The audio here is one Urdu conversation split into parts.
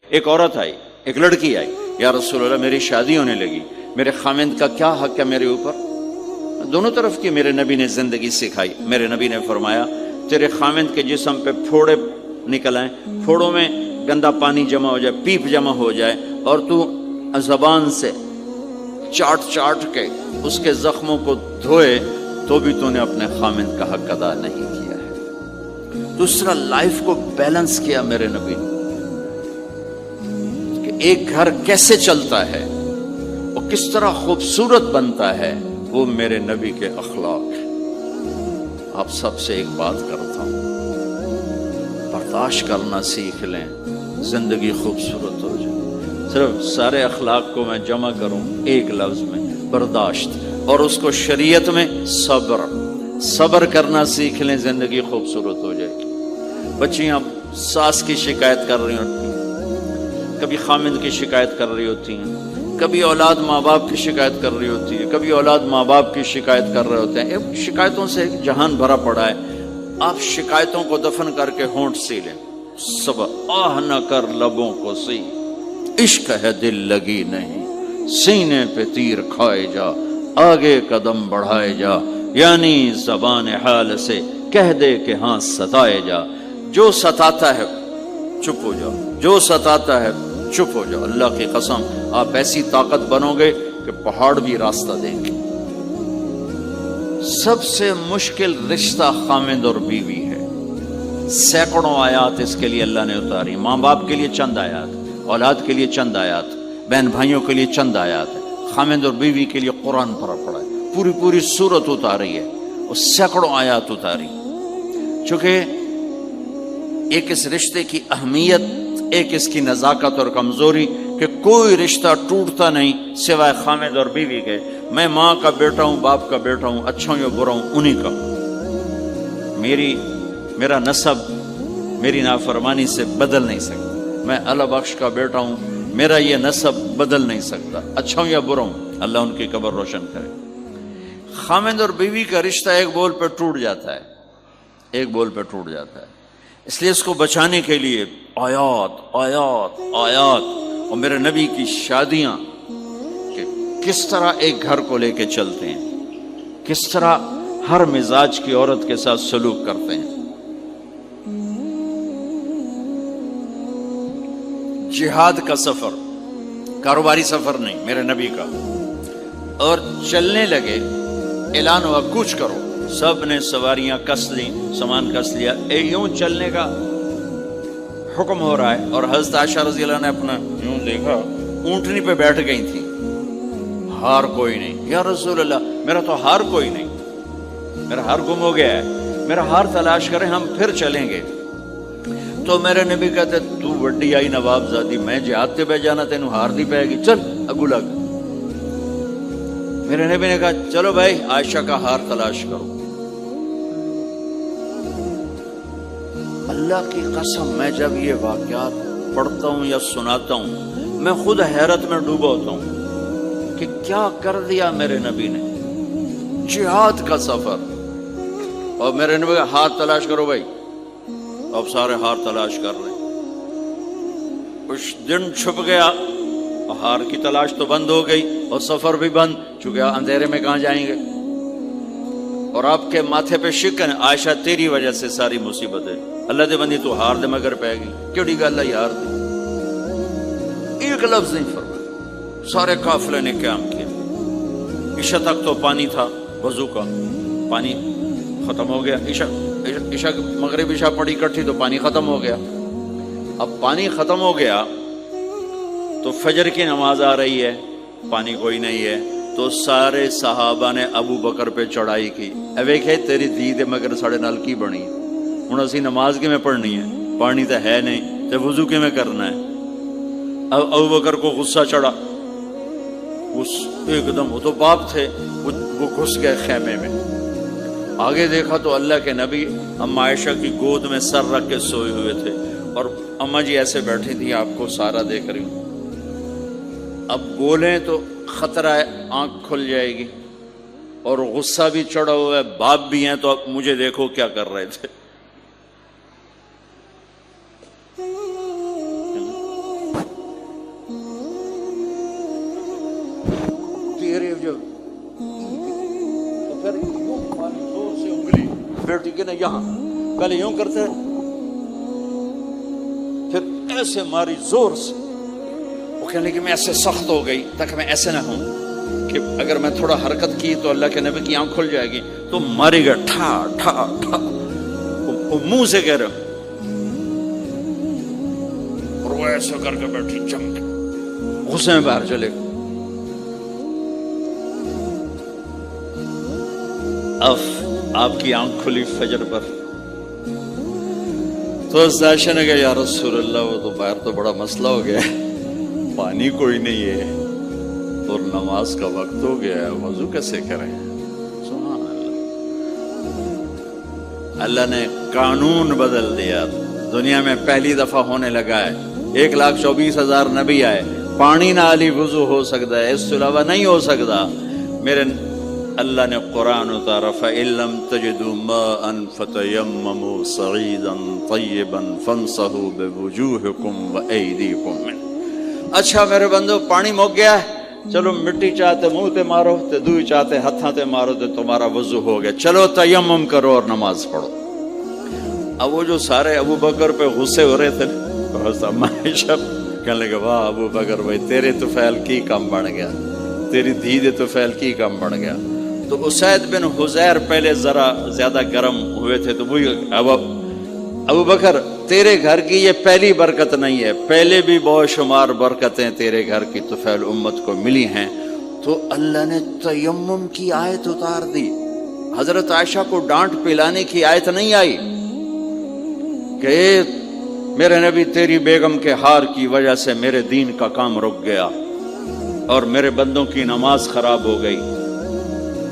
ایک عورت آئی، ایک لڑکی آئی، یا رسول اللہ میری شادی ہونے لگی، میرے خامند کا کیا حق ہے میرے اوپر؟ دونوں طرف کی میرے نبی نے زندگی سکھائی۔ میرے نبی نے فرمایا تیرے خامند کے جسم پہ پھوڑے نکل آئیں، پھوڑوں میں گندا پانی جمع ہو جائے، پیپ جمع ہو جائے، اور تو زبان سے چاٹ چاٹ کے اس کے زخموں کو دھوئے، تو بھی تو نے اپنے خامند کا حق ادا نہیں کیا ہے۔ دوسرا لائف کو بیلنس کیا میرے نبی نے کہ ایک گھر کیسے چلتا ہے اور کس طرح خوبصورت بنتا ہے، وہ میرے نبی کے اخلاق ہیں۔ آپ سب سے ایک بات کرتا ہوں، برداشت کرنا سیکھ لیں، زندگی خوبصورت ہو جائے۔ صرف سارے اخلاق کو میں جمع کروں ایک لفظ میں، برداشت، اور اس کو شریعت میں صبر۔ صبر کرنا سیکھ لیں، زندگی خوبصورت ہو جائے گی۔ بچیاں ساس کی شکایت کر رہی ہوتی ہیں، کبھی خامند کی شکایت کر رہی ہوتی ہیں، کبھی اولاد ماں باپ کی شکایت کر رہی ہوتی ہے، کبھی اولاد ماں باپ کی شکایت کر رہے ہوتے ہیں۔ شکایتوں سے ایک جہان بھرا پڑا ہے۔ آپ شکایتوں کو دفن کر کے ہونٹ سی لیں، صبر، آہ نہ کر لبوں کو سی، عشق ہے دل لگی نہیں، سینے پہ تیر کھائے جا، آگے قدم بڑھائے جا، یعنی زبان حال سے کہہ دے کہ ہاں ستائے جا۔ جو ستاتا ہے چپ ہو جاؤ، جو ستاتا ہے چپ ہو جاؤ۔ اللہ کی قسم آپ ایسی طاقت بنو گے کہ پہاڑ بھی راستہ دیں گے۔ سب سے مشکل رشتہ خامند اور بیوی ہے۔ سینکڑوں آیات اس کے لیے اللہ نے اتاری، ماں باپ کے لیے چند آیات، اولاد کے لیے چند آیات، بہن بھائیوں کے لیے چند آیات، خامند اور بیوی کے لیے قرآن پڑھا پڑا ہے، پوری سورت اتاری ہے اور سینکڑوں آیات اتاری۔ چونکہ ایک اس رشتے کی اہمیت، ایک اس کی نزاکت اور کمزوری کہ کوئی رشتہ ٹوٹتا نہیں سوائے خامد اور بیوی کے۔ میں ماں کا بیٹا ہوں، باپ کا بیٹا ہوں، اچھا ہوں یا برا ہوں، انہی کا۔ میرا نسب میری نافرمانی سے بدل نہیں سکتا۔ میں اللہ بخش کا بیٹا ہوں، میرا یہ نسب بدل نہیں سکتا، اچھا ہوں یا برا ہوں۔ اللہ ان کی قبر روشن کرے۔ خامد اور بیوی کا رشتہ ایک بول پہ ٹوٹ جاتا ہے، ایک بول پہ ٹوٹ جاتا ہے۔ اس لیے اس کو بچانے کے لیے آیات آیات آیات، اور میرے نبی کی شادیاں کہ کس طرح ایک گھر کو لے کے چلتے ہیں، کس طرح ہر مزاج کی عورت کے ساتھ سلوک کرتے ہیں۔ جہاد کا سفر، کاروباری سفر نہیں، میرے نبی کا، اور چلنے لگے، اعلان ہوا کوچ کرو، سب نے سواریاں کس لیں، سامان کس لیا، یوں چلنے کا حکم ہو رہا ہے۔ اور حضرت عائشہ رضی اللہ نے اپنا یوں دیکھا، اونٹنی پہ بیٹھ گئی تھی، ہار کوئی نہیں۔ یا رسول اللہ میرا تو ہار کوئی نہیں، میرا ہار گم ہو گیا ہے، میرا ہار تلاش کریں، ہم پھر چلیں گے۔ تو میرے نبی کہتے تو وڈی آئی نواب زادی، میں جہاد تے پہ جانا، تینوں ہار دی پائے گی، چل اگو لگ۔ میرے نبی نے کہا چلو بھائی عائشہ کا ہار تلاش کرو۔ اللہ کی قسم میں جب یہ واقعات پڑھتا ہوں یا سناتا ہوں، میں خود حیرت میں ڈوبا ہوتا ہوں کہ کیا کر دیا میرے نبی نے۔ جہاد کا سفر، اور میرے نبی کا ہار تلاش کرو بھائی، اب سارے ہار تلاش کر رہے ہیں۔ کچھ دن چھپ گیا، ہار کی تلاش تو بند ہو گئی اور سفر بھی بند، چونکہ اندھیرے میں کہاں جائیں گے۔ اور آپ کے ماتھے پہ شکن، عائشہ تیری وجہ سے ساری مصیبت ہے، اللہ دے بندی تو ہار دے مگر پہ گئی، کیڑی گل ہے یار دی، ایک لفظ نہیں فرمایا۔ سارے قافلے نے قیام کیا، عشاء تک تو پانی تھا، وضو کا پانی ختم ہو گیا، عشاء مغرب عشاء پڑی اکٹھی تو پانی ختم ہو گیا۔ اب پانی ختم ہو گیا تو فجر کی نماز آ رہی ہے، پانی کوئی نہیں ہے، تو سارے صحابہ نے ابو بکر پہ چڑھائی کی، ویکھے تیری دید مگر ساڑے نال کی بنی، ہن اسی نماز کی میں پڑھنی ہے، پانی تو ہے نہیں، تو وضو کی میں کرنا ہے۔ اب ابو بکر کو غصہ چڑھا، ایک دم، وہ تو باپ تھے، وہ گھس گئے خیمے میں۔ آگے دیکھا تو اللہ کے نبی اما عائشہ کی گود میں سر رکھ کے سوئے ہوئے تھے، اور اما جی ایسے بیٹھی تھی، آپ کو سارا دیکھ رہی ہوں۔ اب بولیں تو خطرہ ہے آنکھ کھل جائے گی، اور غصہ بھی چڑھا ہوا ہے، باپ بھی ہیں، تو اب مجھے دیکھو کیا کر رہے تھے۔ بیٹی کے نا یہاں، پہلے یوں کرتے پھر ایسے ماری زور سے، وہ کہنے کہ میں ایسے سخت ہو گئی تاکہ میں ایسے نہ ہوں کہ اگر میں تھوڑا حرکت کی تو اللہ کے نبی کی آنکھ کھل جائے گی، تو ماری گا ٹھا ٹھا ٹھا، وہ منہ سے کہہ رہا، اور وہ ایسا کر کے بیٹھی چمک، غصے میں باہر چلے گا۔ اب آپ کی آنکھ کھلی فجر پر، تو عائشہ نے کہا یا رسول اللہ وہ تو باہر تو بڑا مسئلہ ہو گیا ہے، پانی کوئی نہیں ہے اور نماز کا وقت ہو گیا ہے، وضو کیسے کریں؟ سبحان اللہ، اللہ نے قانون بدل دیا، دنیا میں پہلی دفعہ ہونے لگا ہے، 1,24,000 نبی آئے، پانی نہ علی وضو ہو سکتا ہے، اس کے علاوہ نہیں ہو سکتا۔ میرے اللہ نے قرآن اتارا فَإِن لَّمْ تَجِدُوا مَاءً فَتَيَمَّمُوا صَعِيدًا طَيِّبًا فَامْسَحُوا بِوُجُوهِكُمْ وَأَيْدِيكُمْ مِنْهُ۔ اچھا میرے بندو پانی مک گیا ہے، چلو مٹی چاہتے منہ تے مارو تے دوئی چاہتے ہتھاں تے مارو تے تمہارا وضو ہو گیا، چلو تیمم کرو اور نماز پڑھو۔ اب وہ جو سارے ابو بکر پہ غصے ہو رہے تھے، عائشہ کہنے لگے واہ ابو بکر بھائی تیرے تو فعل کی کم بڑھ گیا، تیری دھی دے تو فعل کی کم بڑھ گیا۔ تو اسید بن حزیر پہلے ذرا زیادہ گرم ہوئے تھے، تو وہی ابو بکر تیرے گھر کی یہ پہلی برکت نہیں ہے، پہلے بھی بہت شمار برکتیں تیرے گھر کی طفیل امت کو ملی ہیں۔ تو اللہ نے تیمم کی آیت اتار دی، حضرت عائشہ کو ڈانٹ پلانے کی آیت نہیں آئی کہ میرے نبی تیری بیگم کے ہار کی وجہ سے میرے دین کا کام رک گیا اور میرے بندوں کی نماز خراب ہو گئی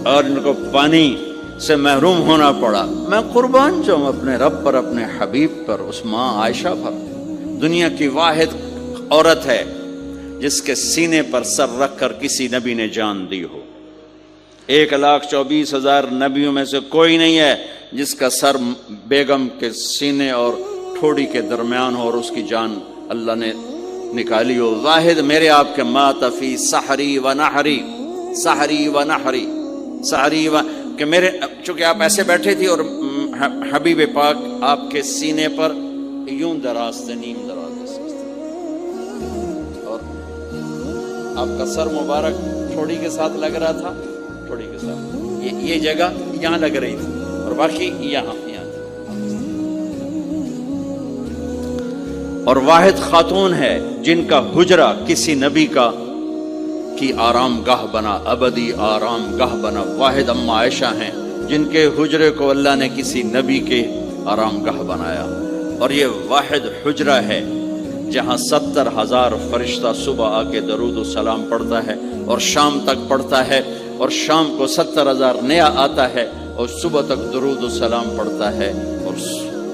اور ان کو پانی سے محروم ہونا پڑا۔ میں قربان جاؤں اپنے رب پر، اپنے حبیب پر، اس ماں عائشہ پر، دنیا کی واحد عورت ہے جس کے سینے پر سر رکھ کر کسی نبی نے جان دی ہو۔ 1,24,000 نبیوں میں سے کوئی نہیں ہے جس کا سر بیگم کے سینے اور ٹھوڑی کے درمیان ہو اور اس کی جان اللہ نے نکالی ہو۔ واحد میرے آپ کے مات فی سحری و نحری، سحری و نحری، سحری و، کہ میرے چونکہ آپ ایسے بیٹھے تھی اور حبیب پاک آپ کے سینے پر یوں دراز تھے، نیم دراز تھے، اور آپ کا سر مبارک ٹھوڑی کے ساتھ لگ رہا تھا، ٹھوڑی کے ساتھ یہ جگہ یہاں لگ رہی تھی اور باقی یہاں تھی۔ اور واحد خاتون ہے جن کا حجرہ کسی نبی کی آرام گاہ بنا، ابدی آرام گاہ بنا، واحد اما عائشہ ہیں جن کے حجرے کو اللہ نے کسی نبی کے آرام گاہ بنایا۔ اور یہ واحد حجرہ ہے جہاں 70,000 فرشتہ صبح آ کے درود و سلام پڑھتا ہے اور شام تک پڑھتا ہے، اور شام کو 70,000 نیا آتا ہے اور صبح تک درود و سلام پڑھتا ہے اور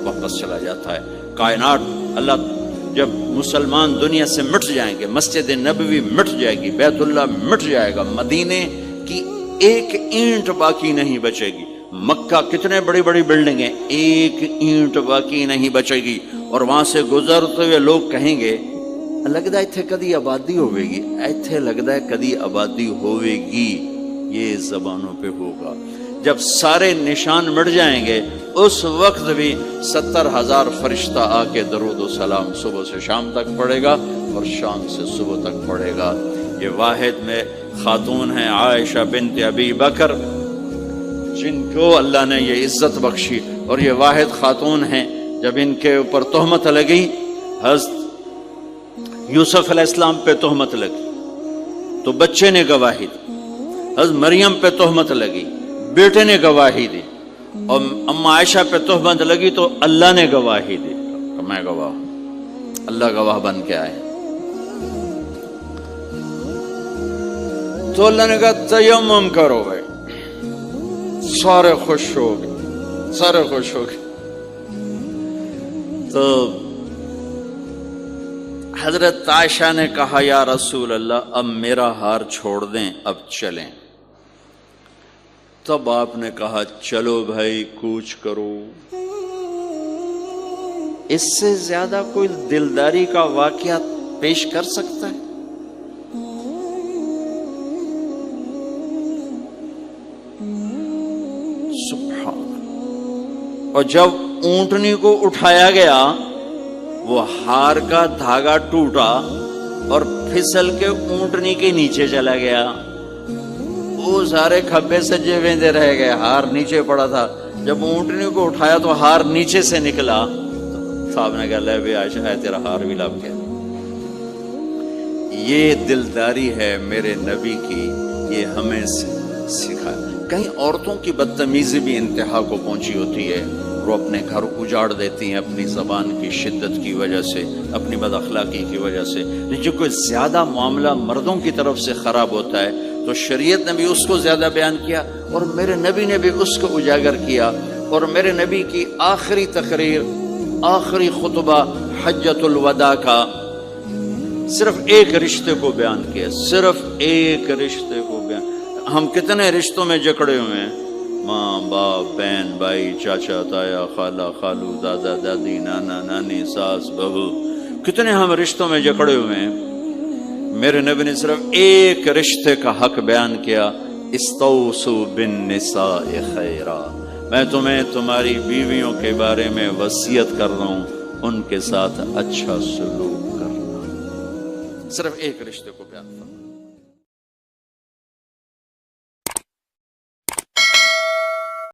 واپس چلا جاتا ہے۔ کائنات اللہ جب مسلمان دنیا سے مٹ جائیں گے، مسجد نبوی مٹ جائے گی، بیت اللہ مٹ جائے گا، مدینے کی ایک اینٹ باقی نہیں بچے گی، مکہ کتنے بڑی بڑی بلڈنگیں، ایک اینٹ باقی نہیں بچے گی، اور وہاں سے گزرتے ہوئے لوگ کہیں گے لگتا ہے اتھے کدی آبادی ہوئے گی، ایتھے لگتا ہے کدی آبادی ہوئے گی۔ یہ زبانوں پہ ہوگا جب سارے نشان مٹ جائیں گے، اس وقت بھی 70,000 فرشتہ آ کے درود و سلام صبح سے شام تک پڑھے گا اور شام سے صبح تک پڑھے گا۔ یہ واحد میں خاتون ہیں عائشہ بنت ابی بکر جن کو اللہ نے یہ عزت بخشی، اور یہ واحد خاتون ہیں جب ان کے اوپر تہمت لگی، حضرت یوسف علیہ السلام پہ تہمت لگی تو بچے نے گواہی دی، حضرت مریم پہ تہمت لگی بیٹے نے گواہی دی، اور اما عائشہ پہ تہمت لگی تو اللہ نے گواہی دی، میں گواہ ہوں، اللہ گواہ بن کے آئے۔ تو اللہ نے کہا تیمم کرو بھائی، سارے خوش ہو گئے، سارے خوش ہو گئے۔ تو حضرت عائشہ نے کہا یا رسول اللہ اب میرا ہار چھوڑ دیں، اب چلیں۔ تب آپ نے کہا چلو بھائی کوچ کرو۔ اس سے زیادہ کوئی دلداری کا واقعہ پیش کر سکتا ہے؟ سبحان اللہ، اور جب اونٹنی کو اٹھایا گیا وہ ہار کا دھاگا ٹوٹا اور پھسل کے اونٹنی کے نیچے چلا گیا. وہ سارے کھبے سجے ویندے رہ گئے, ہار نیچے پڑا تھا. جب اونٹنی کو اٹھایا تو ہار نیچے سے نکلا. صاحب نے کہا لے بھی عائشہ ہے تیرا ہار بھی لب گیا. یہ دلداری ہے میرے نبی کی, یہ ہمیں سکھایا. کہیں عورتوں کی بدتمیزی بھی انتہا کو پہنچی ہوتی ہے, وہ اپنے گھر اجاڑ دیتی ہیں اپنی زبان کی شدت کی وجہ سے, اپنی بد اخلاقی کی وجہ سے. لیکن کوئی زیادہ معاملہ مردوں کی طرف سے خراب ہوتا ہے تو شریعت نے بھی اس کو زیادہ بیان کیا اور میرے نبی نے بھی اس کو اجاگر کیا. اور میرے نبی کی آخری تقریر, آخری خطبہ حجۃ الوداع کا صرف ایک رشتے کو بیان کیا, صرف ایک رشتے کو بیان. ہم کتنے رشتوں میں جکڑے ہوئے ہیں, ماں باپ, بہن بھائی, چاچا تایا, خالہ خالو, دادا دادی, نانا نانی, ساس بہو, کتنے ہم رشتوں میں جکڑے ہوئے ہیں. میرے نبی نے صرف ایک رشتے کا حق بیان کیا, استوصوا بالنساء خیرا, میں تمہیں تمہاری بیویوں کے بارے میں وصیت کر رہا ہوں, ان کے ساتھ اچھا سلوک کرنا. صرف ایک رشتے کو بیان کرنا.